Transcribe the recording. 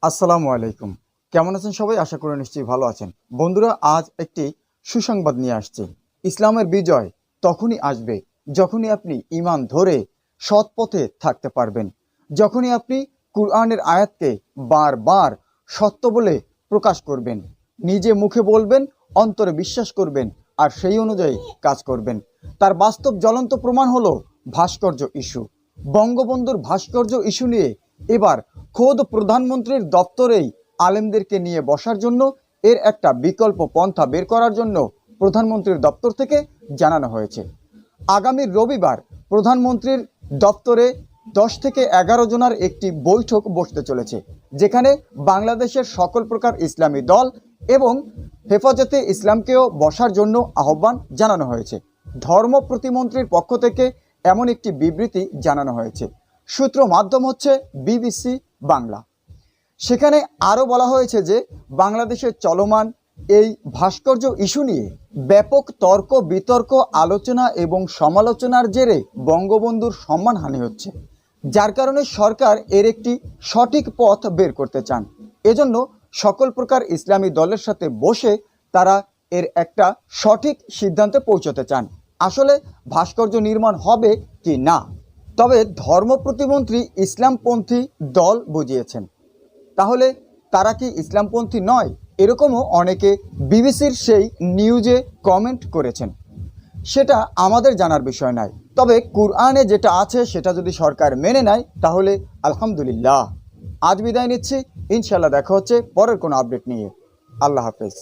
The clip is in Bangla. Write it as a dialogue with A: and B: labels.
A: আসসালামু আলাইকুম। কেমন আছেন সবাই? আশা করি নিশ্চয়ই ভালো আছেন। বন্ধুরা, আজ একটি সুসংবাদ নিয়ে আসছি। ইসলামের বিজয় তখনই আসবে যখনই আপনি ঈমান ধরে সৎ পথে থাকতে পারবেন। যখনই আপনি কুরআনের আয়াতকে বারবার সত্য বলে প্রকাশ করবেন, নিজে মুখে বলবেন, অন্তরে বিশ্বাস করবেন আর সেই অনুযায়ী কাজ করবেন। তার বাস্তব জ্বলন্ত প্রমাণ হলো ভাস্কর্য ইস্যু। বঙ্গবন্ধুর ভাস্কর্য ইস্যু নিয়ে এবার খোদ প্রধানমন্ত্রীর দপ্তরেই আলেমদেরকে নিয়ে বসার জন্য এর একটা বিকল্প পন্থা বের করার জন্য প্রধানমন্ত্রীর দপ্তর থেকে জানানো হয়েছে। আগামী রবিবার প্রধানমন্ত্রীর দপ্তরে 10 থেকে 11 জনের একটি বৈঠক বসতে চলেছে, যেখানে বাংলাদেশের সকল প্রকার ইসলামী দল এবং হেফাজতে ইসলামকেও বসার জন্য আহ্বান জানানো হয়েছে। ধর্ম প্রতিমন্ত্রীর পক্ষ থেকে এমন একটি বিবৃতি জানানো হয়েছে। সূত্র মাধ্যম হচ্ছে বিবিসি বাংলা। সেখানে আরও বলা হয়েছে যে বাংলাদেশের চলমান এই ভাস্কর্য ইস্যু নিয়ে ব্যাপক তর্ক বিতর্ক আলোচনা এবং সমালোচনার জেরে বঙ্গবন্ধুর সম্মানহানি হচ্ছে, যার কারণে সরকার এর একটি সঠিক পথ বের করতে চান। এজন্য সকল প্রকার ইসলামী দলের সাথে বসে তারা এর একটা সঠিক সিদ্ধান্তে পৌঁছতে চান, আসলে ভাস্কর্য নির্মাণ হবে কি না। তবে ধর্ম প্রতিমন্ত্রী ইসলামপন্থী দল বুঝিয়েছেন, তাহলে তারা কি ইসলামপন্থী নয়? এরকমও অনেকে বিবিসির সেই নিউজে কমেন্ট করেছেন। সেটা আমাদের জানার বিষয় নয়, তবে কুরআনে যেটা আছে সেটা যদি সরকার মেনে নেয় তাহলে আলহামদুলিল্লাহ। আজ বিদায় নিচ্ছি, ইনশাল্লাহ দেখা হচ্ছে পরের কোনো আপডেট নিয়ে। আল্লাহ হাফেজ।